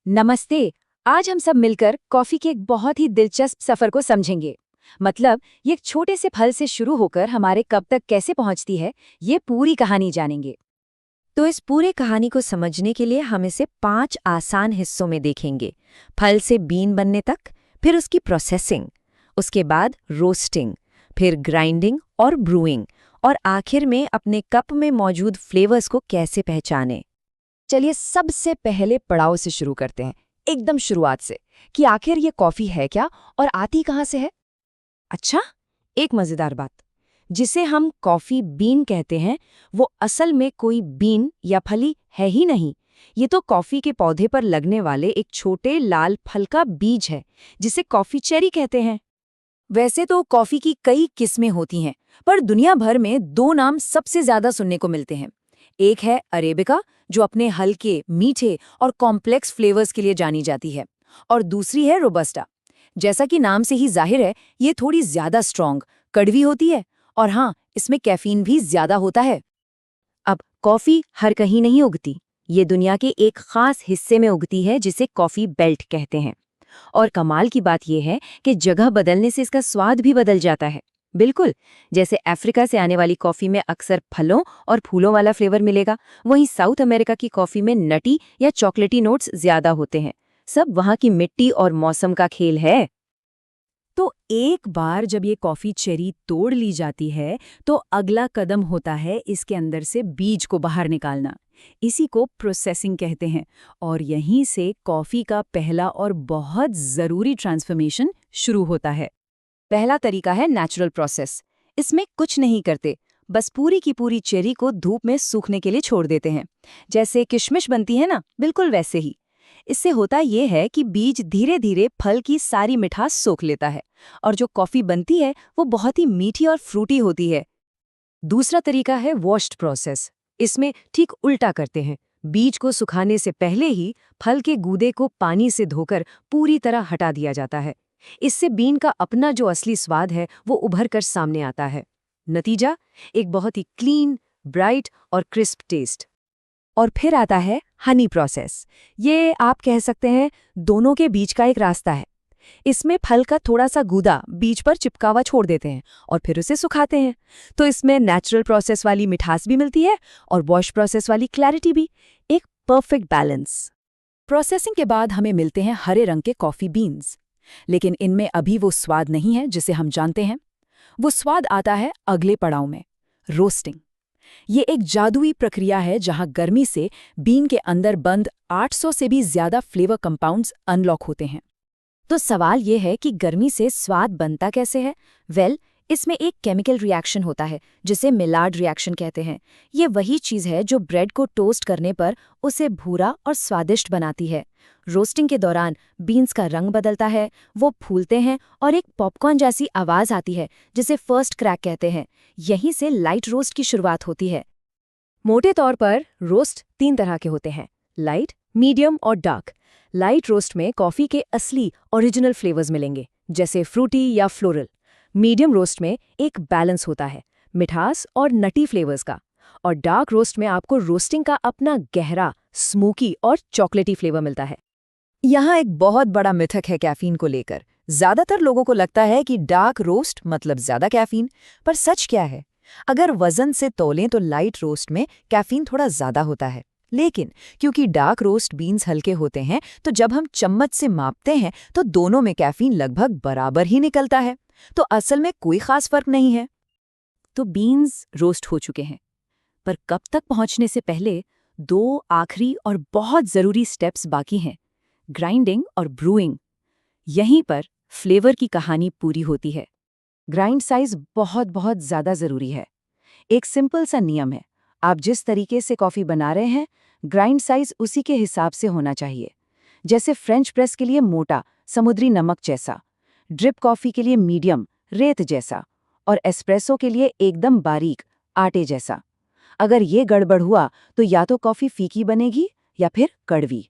नमस्ते। आज हम सब मिलकर कॉफी के एक बहुत ही दिलचस्प सफर को समझेंगे। मतलब ये एक छोटे से फल से शुरू होकर हमारे कप तक कैसे पहुंचती है, ये पूरी कहानी जानेंगे। तो इस पूरे कहानी को समझने के लिए हम इसे 5 आसान हिस्सों में देखेंगे। फल से बीन बनने तक, फिर उसकी प्रोसेसिंग, उसके बाद रोस्टिंग, फिर ग्राइंडिंग और ब्रूइंग, और आखिर में अपने कप में मौजूद फ्लेवर्स को कैसे पहचानें। चलिए सबसे पहले पड़ाव से शुरू करते हैं, एकदम शुरुआत से, कि आखिर ये कॉफी है क्या और आती कहाँ से है। अच्छा, एक मजेदार बात, जिसे हम कॉफी बीन कहते हैं वो असल में कोई बीन या फली है ही नहीं। ये तो कॉफी के पौधे पर लगने वाले एक छोटे लाल फल का बीज है, जिसे कॉफी चेरी कहते हैं। वैसे तो कॉफी की कई किस्में होती हैं, पर दुनिया भर में दो नाम सबसे ज्यादा सुनने को मिलते हैं। एक है अरेबिका, जो अपने हल्के, मीठे और कॉम्प्लेक्स फ्लेवर्स के लिए जानी जाती है, और दूसरी है रोबस्टा। जैसा कि नाम से ही जाहिर है, ये थोड़ी ज्यादा स्ट्रॉन्ग, कड़वी होती है, और हाँ, इसमें कैफीन भी ज्यादा होता है। अब कॉफी हर कहीं नहीं उगती। ये दुनिया के एक खास हिस्से में उगती है जिसे कॉफी बेल्ट कहते हैं। और कमाल की बात यह है कि जगह बदलने से इसका स्वाद भी बदल जाता है। बिल्कुल, जैसे अफ्रीका से आने वाली कॉफी में अक्सर फलों और फूलों वाला फ्लेवर मिलेगा, वहीं साउथ अमेरिका की कॉफी में नटी या चॉकलेटी नोट्स ज्यादा होते हैं। सब वहाँ की मिट्टी और मौसम का खेल है। तो एक बार जब ये कॉफी चेरी तोड़ ली जाती है, तो अगला कदम होता है इसके अंदर से बीज को बाहर निकालना। इसी को प्रोसेसिंग कहते हैं, और यहीं से कॉफी का पहला और बहुत ज़रूरी ट्रांसफॉर्मेशन शुरू होता है। पहला तरीका है नेचुरल प्रोसेस। इसमें कुछ नहीं करते, बस पूरी की पूरी चेरी को धूप में सूखने के लिए छोड़ देते हैं। जैसे किशमिश बनती है ना, बिल्कुल वैसे ही। इससे होता ये है कि बीज धीरे धीरे फल की सारी मिठास सोख लेता है, और जो कॉफी बनती है वो बहुत ही मीठी और फ्रूटी होती है। दूसरा तरीका है वॉश्ड प्रोसेस। इसमें ठीक उल्टा करते हैं। बीज को सुखाने से पहले ही फल के गूदे को पानी से धोकर पूरी तरह हटा दिया जाता है। इससे बीन का अपना जो असली स्वाद है वो उभर कर सामने आता है। नतीजा, एक बहुत ही क्लीन, ब्राइट और क्रिस्प टेस्ट। और फिर आता है हनी प्रोसेस। ये आप कह सकते हैं दोनों के बीच का एक रास्ता है। इसमें फल का थोड़ा सा गूदा बीज पर चिपका हुआ छोड़ देते हैं और फिर उसे सुखाते हैं। तो इसमें नेचुरल प्रोसेस वाली मिठास भी मिलती है और वॉश प्रोसेस वाली क्लैरिटी भी। एक परफेक्ट बैलेंस। प्रोसेसिंग के बाद हमें मिलते हैं हरे रंग के कॉफी बीन्स। लेकिन इनमें अभी वो स्वाद नहीं है जिसे हम जानते हैं। वो स्वाद आता है अगले पड़ाव में, रोस्टिंग। ये एक जादुई प्रक्रिया है जहां गर्मी से बीन के अंदर बंद 800 से भी ज्यादा फ्लेवर कंपाउंड्स अनलॉक होते हैं। तो सवाल ये है कि गर्मी से स्वाद बनता कैसे है? इसमें एक केमिकल रिएक्शन होता है जिसे मिलार्ड रिएक्शन कहते हैं। ये वही चीज़ है जो ब्रेड को टोस्ट करने पर उसे भूरा और स्वादिष्ट बनाती है। रोस्टिंग के दौरान बीन्स का रंग बदलता है, वो फूलते हैं और एक पॉपकॉर्न जैसी आवाज़ आती है जिसे फर्स्ट क्रैक कहते हैं। यहीं से लाइट रोस्ट की शुरुआत होती है। मोटे तौर पर रोस्ट 3 तरह के होते हैं, लाइट, मीडियम और डार्क। लाइट रोस्ट में कॉफ़ी के असली ओरिजिनल फ्लेवर्स मिलेंगे, जैसे फ्रूटी या फ्लोरल। मीडियम रोस्ट में एक बैलेंस होता है, मिठास और नटी फ्लेवर्स का। और डार्क रोस्ट में आपको रोस्टिंग का अपना गहरा, स्मोकी और चॉकलेटी फ्लेवर मिलता है। यहाँ एक बहुत बड़ा मिथक है कैफीन को लेकर। ज्यादातर लोगों को लगता है कि डार्क रोस्ट मतलब ज्यादा कैफीन, पर सच क्या है? अगर वजन से तौलें तो लाइट रोस्ट में कैफीन थोड़ा ज्यादा होता है, लेकिन क्योंकि डार्क रोस्ट बीन्स हल्के होते हैं, तो जब हम चम्मच से मापते हैं तो दोनों में कैफीन लगभग बराबर ही निकलता है। तो असल में कोई खास फर्क नहीं है। तो बीन्स रोस्ट हो चुके हैं, पर कप तक पहुंचने से पहले 2 आखिरी और बहुत जरूरी स्टेप्स बाकी हैं, ग्राइंडिंग और ब्रूइंग। यहीं पर फ्लेवर की कहानी पूरी होती है। ग्राइंड साइज बहुत बहुत ज्यादा जरूरी है। एक सिंपल सा नियम है, आप जिस तरीके से कॉफी बना रहे हैं, ग्राइंड साइज उसी के हिसाब से होना चाहिए। जैसे फ्रेंच प्रेस के लिए मोटा, समुद्री नमक जैसा, ड्रिप कॉफी के लिए मीडियम, रेत जैसा, और एस्प्रेसो के लिए एकदम बारीक, आटे जैसा। अगर ये गड़बड़ हुआ तो या तो कॉफी फीकी बनेगी या फिर कड़वी।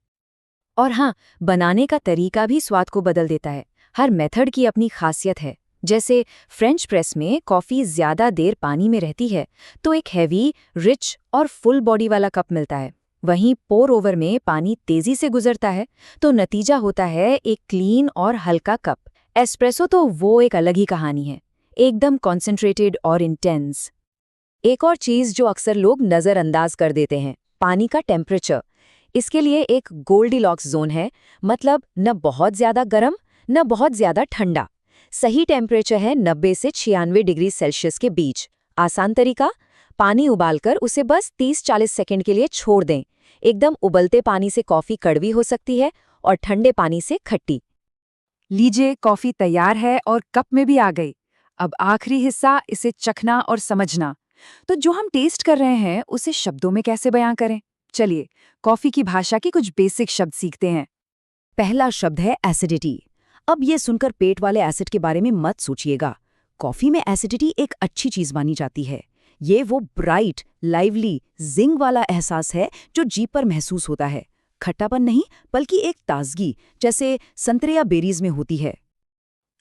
और हाँ, बनाने का तरीका भी स्वाद को बदल देता है। हर मेथड की अपनी खासियत है। जैसे फ्रेंच प्रेस में कॉफ़ी ज़्यादा देर पानी में रहती है, तो एक हैवी, रिच और फुल बॉडी वाला कप मिलता है। वहीं पोर ओवर में पानी तेजी से गुजरता है, तो नतीजा होता है एक क्लीन और हल्का कप। एस्प्रेसो तो वो एक अलग ही कहानी है, एकदम कॉन्सेंट्रेटेड और इंटेंस। एक और चीज जो अक्सर लोग नजरअंदाज कर देते हैं, पानी का टेम्परेचर। इसके लिए एक गोल्डीलॉक्स जोन है, मतलब न बहुत ज्यादा गर्म न बहुत ज्यादा ठंडा। सही टेम्परेचर है 90 से 96 डिग्री सेल्सियस के बीच। आसान तरीका, पानी उबालकर उसे बस 30-40 सेकंड के लिए छोड़ दें। एकदम उबलते पानी से कॉफी कड़वी हो सकती है और ठंडे पानी से खट्टी। लीजिए, कॉफी तैयार है और कप में भी आ गई। अब आखिरी हिस्सा, इसे चखना और समझना। तो जो हम टेस्ट कर रहे हैं उसे शब्दों में कैसे बयां करें? चलिए, कॉफी की भाषा के कुछ बेसिक शब्द सीखते हैं। पहला शब्द है एसिडिटी। अब ये सुनकर पेट वाले एसिड के बारे में मत सोचिएगा। कॉफी में एसिडिटी एक अच्छी चीज मानी जाती है। ये वो ब्राइट, लाइवली, जिंग वाला एहसास है जो जीभ पर महसूस होता है। खट्टापन नहीं, बल्कि एक ताजगी, जैसे संतरे या बेरीज में होती है।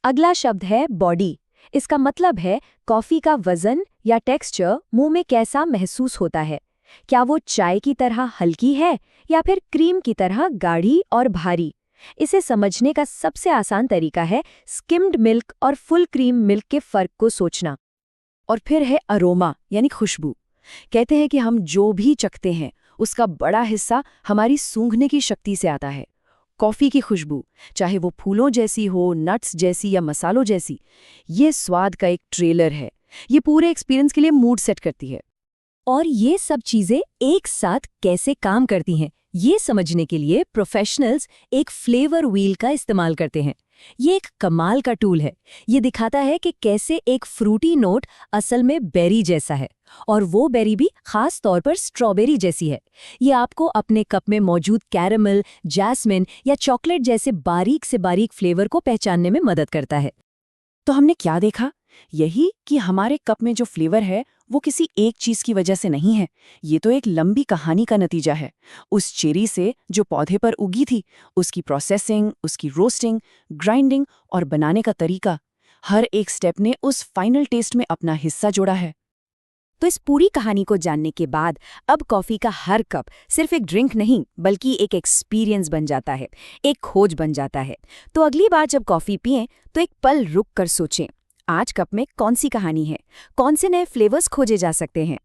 अगला शब्द है बॉडी। इसका मतलब है कॉफी का वजन या टेक्सचर मुंह में कैसा महसूस होता है। क्या वो चाय की तरह हल्की है या फिर क्रीम की तरह गाढ़ी और भारी? इसे समझने का सबसे आसान तरीका है स्किम्ड मिल्क और फुल क्रीम मिल्क के फर्क को सोचना। और फिर है अरोमा, यानी खुशबू। कहते हैं कि हम जो भी चखते हैं उसका बड़ा हिस्सा हमारी सूंघने की शक्ति से आता है। कॉफी की खुशबू, चाहे वो फूलों जैसी हो, नट्स जैसी या मसालों जैसी, ये स्वाद का एक ट्रेलर है। ये पूरे एक्सपीरियंस के लिए मूड सेट करती है। और ये सब चीजें एक साथ कैसे काम करती हैं, ये समझने के लिए प्रोफेशनल्स एक फ्लेवर व्हील का इस्तेमाल करते हैं। ये एक कमाल का टूल है। ये दिखाता है कि कैसे एक फ्रूटी नोट असल में बेरी जैसा है, और वो बेरी भी खास तौर पर स्ट्रॉबेरी जैसी है। ये आपको अपने कप में मौजूद कैरेमल, जैस्मिन या चॉकलेट जैसे बारीक से बारीक फ्लेवर को पहचानने में मदद करता है। तो हमने क्या देखा? यही कि हमारे कप में जो फ्लेवर है वो किसी एक चीज की वजह से नहीं है। ये तो एक लंबी कहानी का नतीजा है। उस चेरी से जो पौधे पर उगी थी, उसकी प्रोसेसिंग, उसकी रोस्टिंग, ग्राइंडिंग और बनाने का तरीका, हर एक स्टेप ने उस फाइनल टेस्ट में अपना हिस्सा जोड़ा है। तो इस पूरी कहानी को जानने के बाद अब कॉफी का हर कप सिर्फ एक ड्रिंक नहीं, बल्कि एक एक्सपीरियंस बन जाता है, एक खोज बन जाता है। तो अगली बार जब कॉफी पिएं तो एक पल रुक कर सोचें, आज कप में कौन सी कहानी है, कौन से नए फ्लेवर्स खोजे जा सकते हैं।